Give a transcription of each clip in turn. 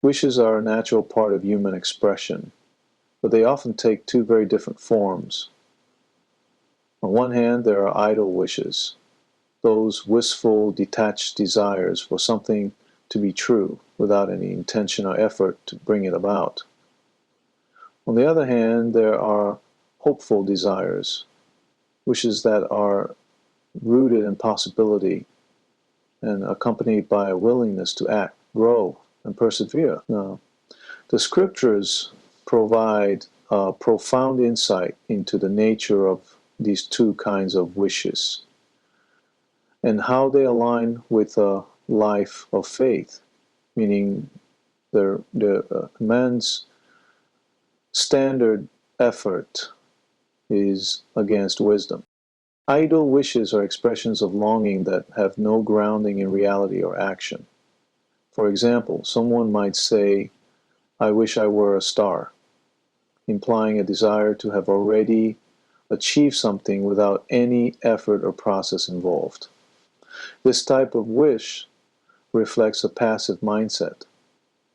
Wishes are a natural part of human expression, but they often take two very different forms. On one hand, there are idle wishes, those wistful, detached desires for something to be true without any intention or effort to bring it about. On the other hand, there are hopeful desires, wishes that are rooted in possibility and accompanied by a willingness to act, grow, and persevere. Now, the scriptures provide a profound insight into the nature of these two kinds of wishes and how they align with a life of faith, meaning man's standard effort is against wisdom. Idle wishes are expressions of longing that have no grounding in reality or action. For example, someone might say, "I wish I were a star," implying a desire to have already achieved something without any effort or process involved. This type of wish reflects a passive mindset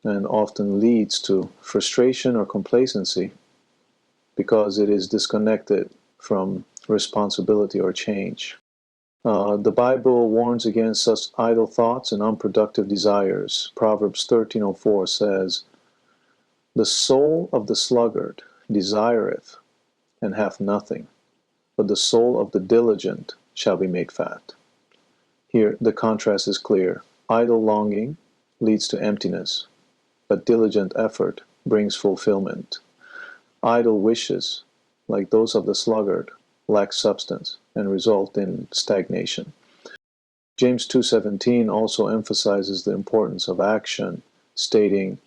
and often leads to frustration or complacency because it is disconnected from responsibility or change. The Bible warns against such idle thoughts and unproductive desires. Proverbs 13:04 says, "The soul of the sluggard desireth, and hath nothing, but the soul of the diligent shall be made fat." Here, the contrast is clear. Idle longing leads to emptiness, but diligent effort brings fulfillment. Idle wishes, like those of the sluggard, lack substance and result in stagnation. James 2:17 also emphasizes the importance of action, stating,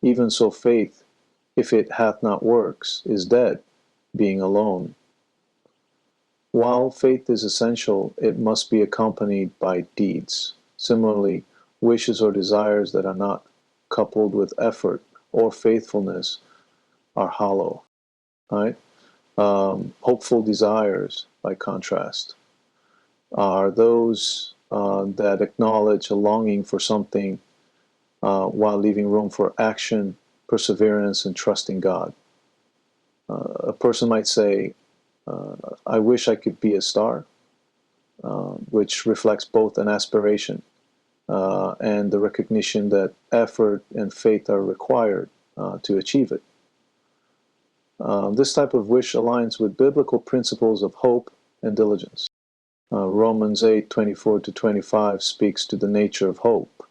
"Even so faith, if it hath not works, is dead, being alone." While faith is essential, it must be accompanied by deeds. Similarly, wishes or desires that are not coupled with effort or faithfulness are hollow. Right? Hopeful desires, by contrast, are those that acknowledge a longing for something while leaving room for action, perseverance, and trusting God. A person might say, "I wish I could be a star," which reflects both an aspiration and the recognition that effort and faith are required to achieve it. This type of wish aligns with biblical principles of hope and diligence. Romans 8:24-25 speaks to the nature of hope.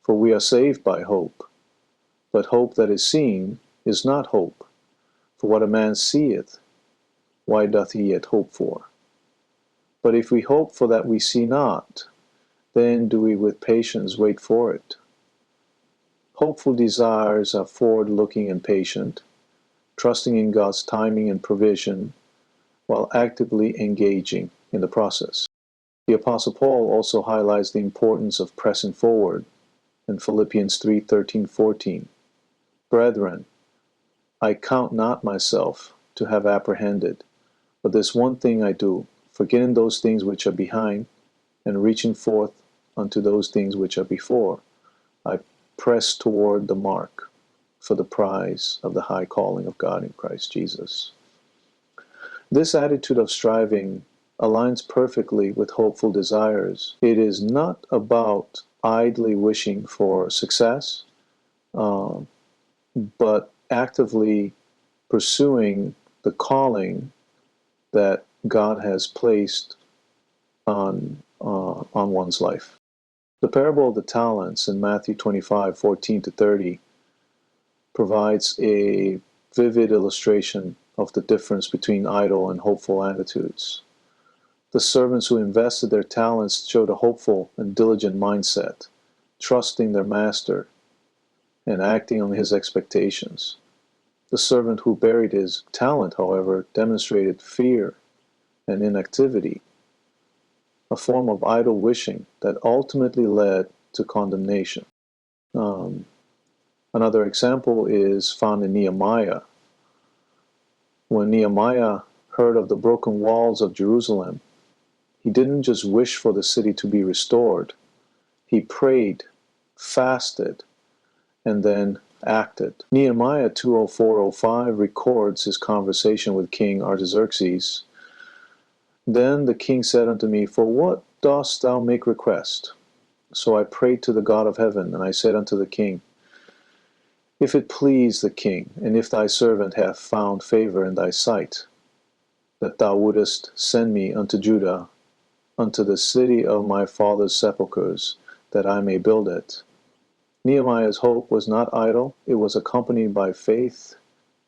"For we are saved by hope, but hope that is seen is not hope. For what a man seeth, why doth he yet hope for? But if we hope for that we see not, then do we with patience wait for it." Hopeful desires are forward-looking and patient, trusting in God's timing and provision, while actively engaging in the process. The Apostle Paul also highlights the importance of pressing forward in Philippians 3:13-14. "Brethren, I count not myself to have apprehended, but this one thing I do, forgetting those things which are behind, and reaching forth unto those things which are before, I press toward the mark for the prize of the high calling of God in Christ Jesus." This attitude of striving aligns perfectly with hopeful desires. It is not about idly wishing for success, but actively pursuing the calling that God has placed on one's life. The parable of the talents in Matthew 25:14-30 provides a vivid illustration of the difference between idle and hopeful attitudes. The servants who invested their talents showed a hopeful and diligent mindset, trusting their master and acting on his expectations. The servant who buried his talent, however, demonstrated fear and inactivity, a form of idle wishing that ultimately led to condemnation. Another example is found in Nehemiah. When Nehemiah heard of the broken walls of Jerusalem, he didn't just wish for the city to be restored. He prayed, fasted, and then acted. Nehemiah 2:04-05 records his conversation with King Artaxerxes. Then the king said unto me, For what dost thou make request? So I prayed to the God of heaven, and I said unto the king, If it please the king, and if thy servant hath found favor in thy sight, that thou wouldest send me unto Judah, unto the city of my father's sepulchres, that I may build it. Nehemiah's hope was not idle, it was accompanied by faith,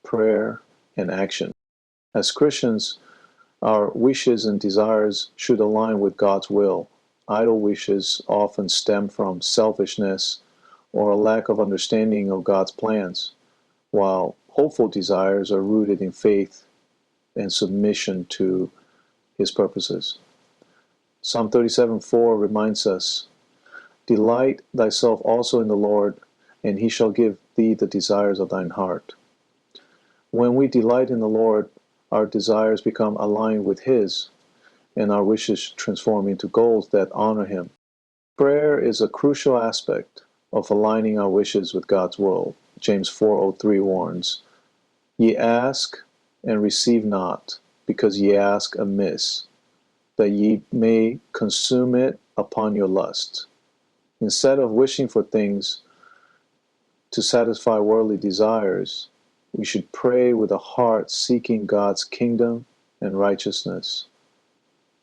prayer, and action. As Christians, our wishes and desires should align with God's will. Idle wishes often stem from selfishness or a lack of understanding of God's plans, while hopeful desires are rooted in faith and submission to His purposes. Psalm 37:4 reminds us, Delight thyself also in the Lord, and He shall give thee the desires of thine heart. When we delight in the Lord, our desires become aligned with His, and our wishes transform into goals that honor Him. Prayer is a crucial aspect of aligning our wishes with God's will. James 4:03 warns, Ye ask and receive not, because ye ask amiss, that ye may consume it upon your lust. Instead of wishing for things to satisfy worldly desires, we should pray with a heart seeking God's kingdom and righteousness.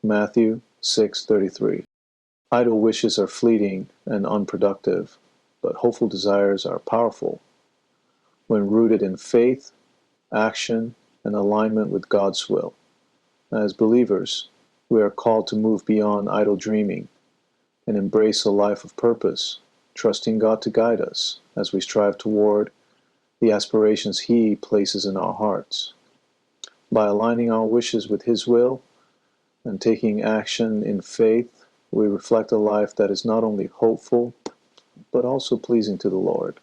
Matthew 6:33. Idle wishes are fleeting and unproductive, but hopeful desires are powerful. When rooted in faith, action, and alignment with God's will. As believers, we are called to move beyond idle dreaming and embrace a life of purpose, trusting God to guide us as we strive toward the aspirations He places in our hearts. By aligning our wishes with His will and taking action in faith, we reflect a life that is not only hopeful, but also pleasing to the Lord.